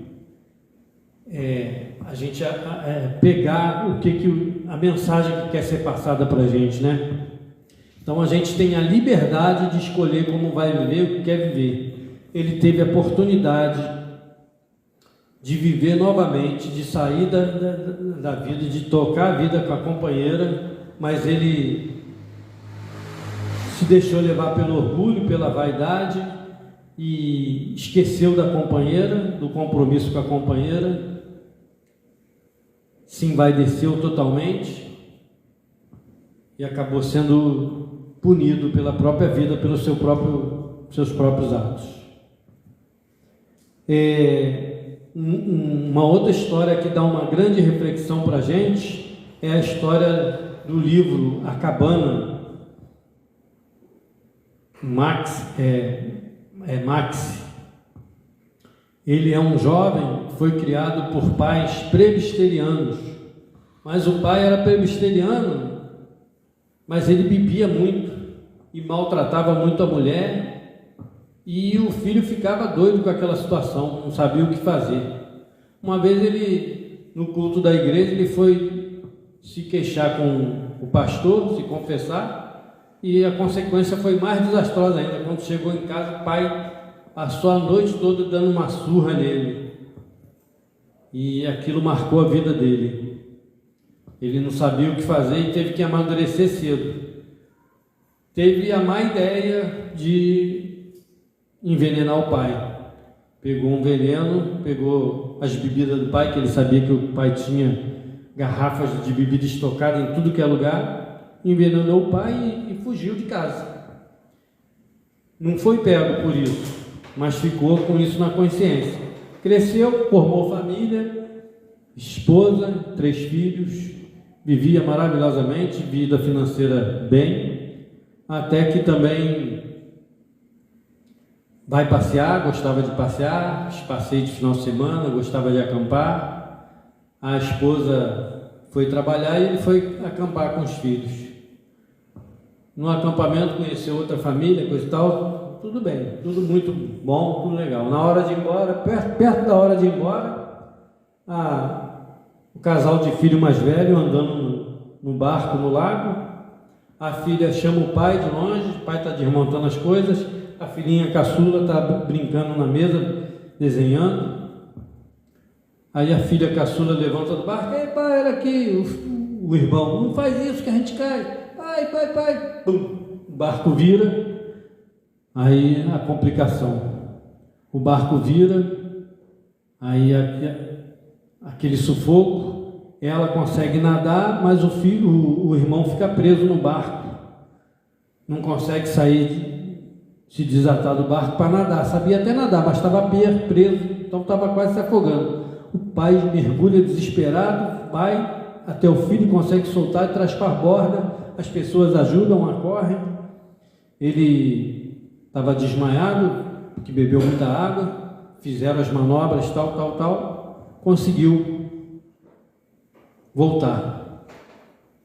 a gente pegar a mensagem que quer ser passada para a gente, né? Então a gente tem a liberdade de escolher como vai viver, o que quer viver. Ele teve a oportunidade de viver novamente, de sair da vida, de tocar a vida com a companheira, mas ele se deixou levar pelo orgulho, pela vaidade e esqueceu da companheira, do compromisso com a companheira. Se envaideceu totalmente e acabou sendo punido pela própria vida, pelos seus próprios atos. Uma outra história que dá uma grande reflexão para a gente é a história do livro A Cabana. Max. Ele é um jovem que foi criado por pais presbiterianos, mas o pai era presbiteriano, mas ele bebia muito e maltratava muito a mulher, e o filho ficava doido com aquela situação, não sabia o que fazer. Uma vez ele, no culto da igreja, ele foi se queixar com o pastor, se confessar, e a consequência foi mais desastrosa ainda. Quando chegou em casa, o pai passou a noite toda dando uma surra nele, e aquilo marcou a vida dele. Ele não sabia o que fazer e teve que amadurecer cedo. Teve a má ideia de envenenar o pai. Pegou um veneno, pegou as bebidas do pai, que ele sabia que o pai tinha garrafas de bebida estocada em tudo que é lugar, envenenou o pai e fugiu de casa. não foi pego por isso, mas ficou com isso na consciência. Cresceu, formou família, esposa, 3 filhos, vivia maravilhosamente, vida financeira bem, até que também vai passear, gostava de passear, passei de final de semana, gostava de acampar. A esposa foi trabalhar e ele foi acampar com os filhos. No acampamento conheceu outra família, coisa e tal, tudo bem, tudo muito bom, tudo legal. Na hora de ir embora, perto da hora de ir embora, o casal de filho mais velho andando no barco no lago, a filha chama o pai de longe, o pai está desmontando as coisas, a filhinha caçula está brincando na mesa, desenhando. Aí a filha caçula levanta do barco, ei pai, olha aqui, o irmão, não faz isso que a gente cai. Pai, pum, o barco vira, aí a complicação, o barco vira, aí aquele sufoco, ela consegue nadar, mas o irmão fica preso no barco, não consegue sair, se desatar do barco para nadar, sabia até nadar, mas estava preso, então estava quase se afogando. O pai mergulha desesperado, vai até o filho, consegue soltar e traz para a borda. As pessoas ajudam, acorrem. Ele estava desmaiado, porque bebeu muita água, fizeram as manobras, tal, conseguiu voltar.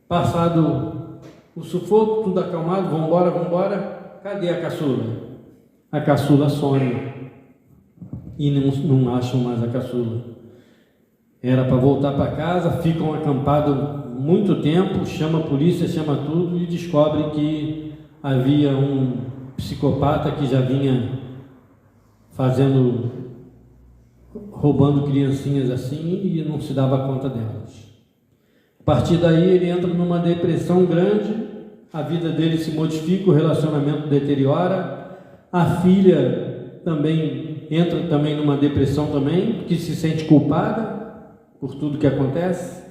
Passado o sufoco, tudo acalmado, vamos embora, cadê a caçula? A caçula some e não acham mais a caçula. Era para voltar para casa, ficam acampados muito tempo, chama a polícia, chama tudo e descobre que havia um psicopata que já vinha roubando criancinhas assim e não se dava conta delas. A partir daí ele entra numa depressão grande, a vida dele se modifica, o relacionamento deteriora, a filha também entra numa depressão também, porque se sente culpada por tudo que acontece.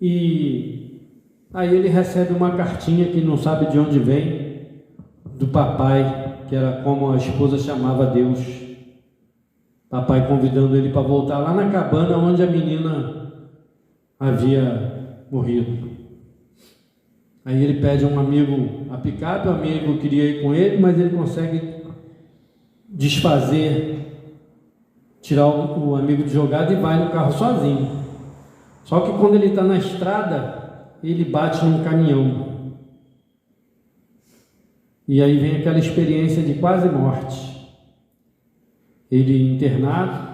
E aí ele recebe uma cartinha que não sabe de onde vem, do papai, que era como a esposa chamava Deus. Papai convidando ele para voltar lá na cabana onde a menina havia morrido. Aí ele pede a um amigo a picape, o amigo queria ir com ele, mas ele consegue tirar o amigo de jogada e vai no carro sozinho. Só que quando ele está na estrada, ele bate num caminhão. E aí vem aquela experiência de quase morte. Ele internado,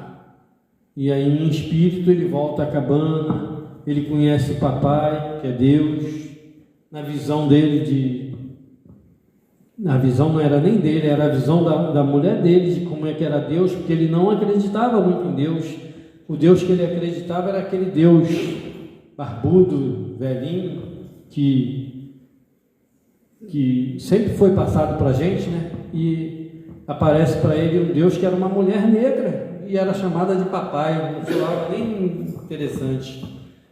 e aí em espírito ele volta à cabana, ele conhece o papai, que é Deus. Na visão dele na visão não era nem dele, era a visão da mulher dele, de como é que era Deus, porque ele não acreditava muito em Deus. O Deus que ele acreditava era aquele Deus barbudo, velhinho, que sempre foi passado para a gente, né? E aparece para ele um Deus que era uma mulher negra e era chamada de papai, não foi algo nem interessante.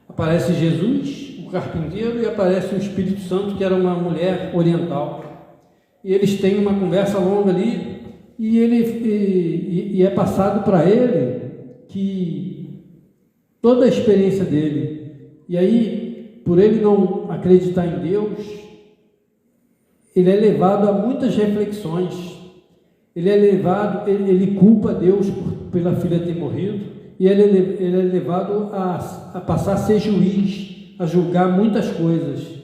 Aparece Jesus, o carpinteiro, e aparece o Espírito Santo, que era uma mulher oriental. E eles têm uma conversa longa ali, e é passado para ele que toda a experiência dele, e aí, por ele não acreditar em Deus, ele é levado a muitas reflexões. Ele culpa Deus pela filha ter morrido, e ele é levado a passar a ser juiz, a julgar muitas coisas.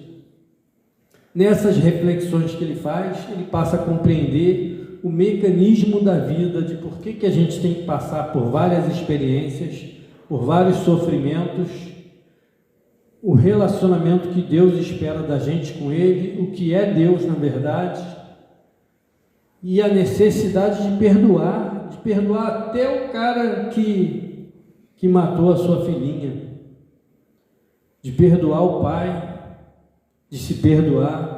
Nessas reflexões que ele faz, ele passa a compreender o mecanismo da vida, de por que a gente tem que passar por várias experiências, por vários sofrimentos, o relacionamento que Deus espera da gente com Ele, o que é Deus na verdade, e a necessidade de perdoar até o cara que matou a sua filhinha, de perdoar o pai, de se perdoar.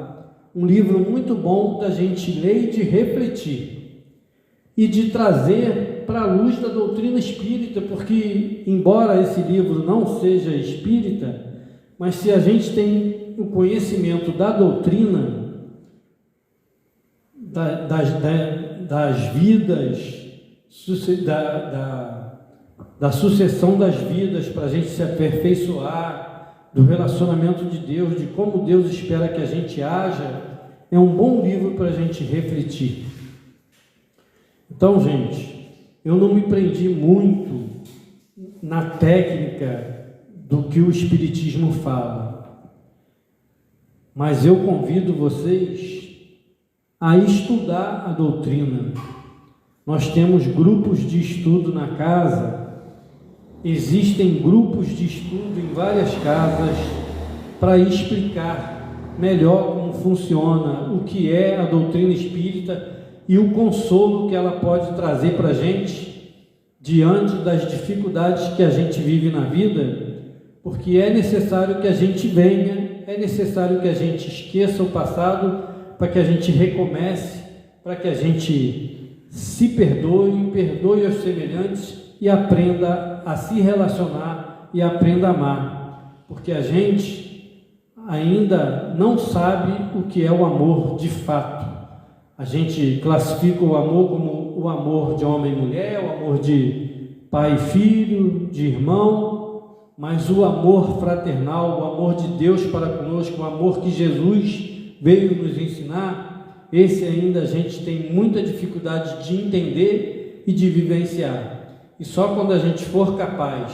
Um livro muito bom da gente ler e de refletir e de trazer para a luz da doutrina espírita, porque embora esse livro não seja espírita, mas se a gente tem o conhecimento da doutrina das vidas, da sucessão das vidas, para a gente se aperfeiçoar, do relacionamento de Deus, de como Deus espera que a gente haja, é um bom livro para a gente refletir. Então, gente, eu não me prendi muito na técnica do que o Espiritismo fala, mas eu convido vocês a estudar a doutrina. Nós temos grupos de estudo na casa, existem grupos de estudo em várias casas para explicar melhor como funciona, o que é a doutrina espírita e o consolo que ela pode trazer para a gente diante das dificuldades que a gente vive na vida, porque é necessário que a gente venha, é necessário que a gente esqueça o passado para que a gente recomece, para que a gente se perdoe, perdoe os semelhantes e aprenda a se relacionar e aprenda a amar, porque a gente ainda não sabe o que é o amor de fato. A gente classifica o amor como o amor de homem e mulher, o amor de pai e filho, de irmão, mas o amor fraternal, o amor de Deus para conosco, o amor que Jesus veio nos ensinar, esse ainda a gente tem muita dificuldade de entender e de vivenciar. E só quando a gente for capaz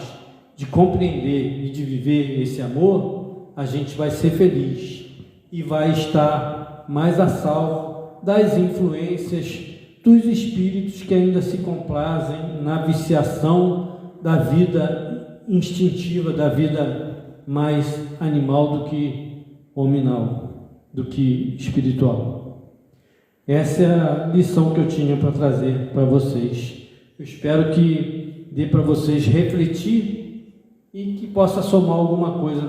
de compreender e de viver esse amor, a gente vai ser feliz e vai estar mais a salvo das influências dos espíritos que ainda se complazem na viciação da vida instintiva, da vida mais animal do que hominal, do que espiritual. Essa é a lição que eu tinha para trazer para vocês. Eu espero que dê para vocês refletir e que possa somar alguma coisa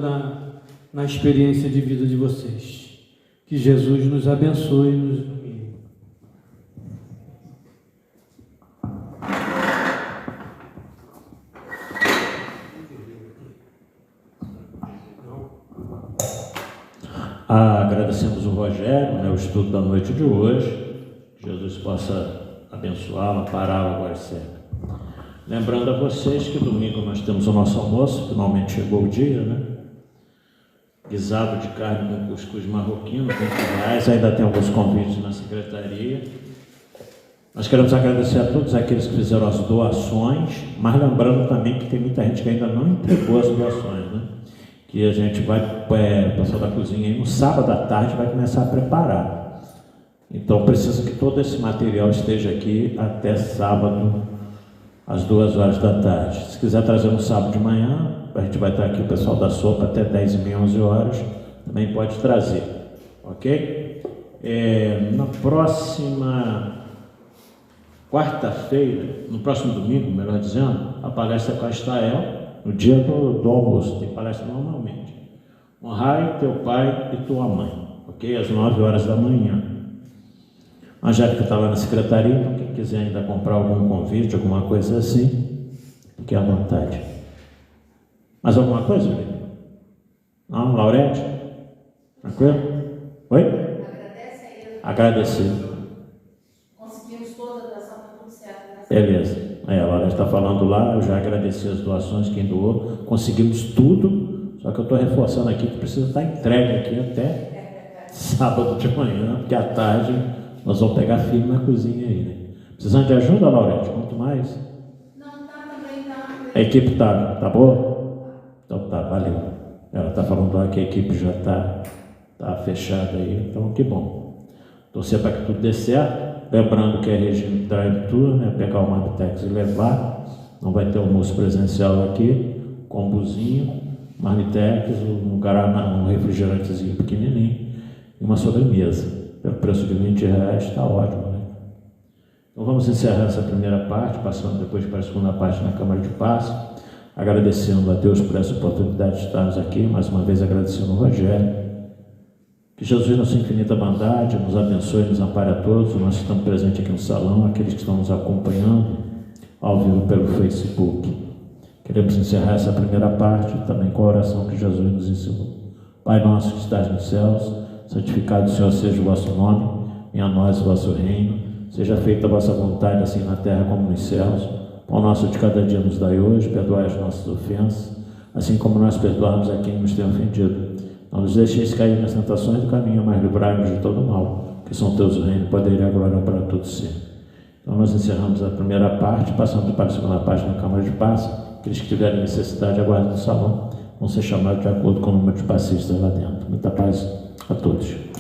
na experiência de vida de vocês. Que Jesus nos abençoe e nos ilumine. Agradecemos o Rogério, o estudo da noite de hoje. Que Jesus possa abençoá-lo, ampará-lo agora e sempre. Lembrando a vocês que domingo nós temos o nosso almoço, finalmente chegou o dia, né? Guisado de carne com cuscuz marroquino, R$20, ainda tem alguns convites na secretaria. Nós queremos agradecer a todos aqueles que fizeram as doações, mas lembrando também que tem muita gente que ainda não entregou as doações, né? Que a gente vai, o pessoal da cozinha aí, no sábado à tarde vai começar a preparar. Então precisa que todo esse material esteja aqui até sábado, às 2 horas da tarde. Se quiser trazer no sábado de manhã, a gente vai estar aqui, o pessoal da sopa, até 10h30, 11 horas, também pode trazer, ok? Na próxima quarta-feira, no próximo domingo, melhor dizendo, a palestra com a Estael, no dia do almoço, tem palestra normalmente. Honrai teu pai e tua mãe, ok? Às 9 horas da manhã. A Angélica está lá na secretaria, então quem quiser ainda comprar algum convite, alguma coisa assim, fique à vontade. Mais alguma coisa, Felipe? Não, Laurete? Tranquilo? Oi? Agradece a ele. Agradecer. Conseguimos toda a doação, está tudo certo, né? Beleza. A Laurete está falando lá, eu já agradeci as doações, quem doou, conseguimos tudo, só que eu estou reforçando aqui que precisa estar entregue aqui até sábado de manhã, porque à tarde nós vamos pegar firme na cozinha aí, né? Precisando de ajuda, Laurete? Quanto mais? Não, tá também, tá. A equipe tá boa? Então tá, valeu. Ela está falando lá que a equipe já tá fechada aí, então que bom. Torcer para que tudo dê certo. Lembrando que é regime de drive-tour, né? Pegar o Marmitex e levar. Não vai ter almoço presencial aqui. Combozinho, Marmitex, um refrigerantezinho pequenininho e uma sobremesa. Pelo preço de R$20 está ótimo, né? Então vamos encerrar essa primeira parte, passando depois para a segunda parte na Câmara de Passe, agradecendo a Deus por essa oportunidade de estarmos aqui, mais uma vez agradecendo o Rogério. Que Jesus, na sua infinita bondade, nos abençoe e nos ampare a todos, nós que estamos presentes aqui no salão, aqueles que estão nos acompanhando ao vivo pelo Facebook. Queremos encerrar essa primeira parte também com a oração que Jesus nos ensinou. Pai nosso que estás nos céus, santificado Senhor seja o vosso nome, venha a nós o vosso reino, seja feita a vossa vontade, assim na terra como nos céus. Pão nosso de cada dia nos dai hoje, perdoai as nossas ofensas, assim como nós perdoamos a quem nos tem ofendido. Não nos deixeis cair nas tentações do caminho, mas livrai-nos de todo mal, que são teus o reino, o poder e a glória para todos sempre. Então nós encerramos a primeira parte, passamos para a segunda parte na Câmara de Paz. Aqueles que tiverem necessidade, aguardem no salão, vão ser chamados de acordo com o número de passistas lá dentro. Muita paz a todos.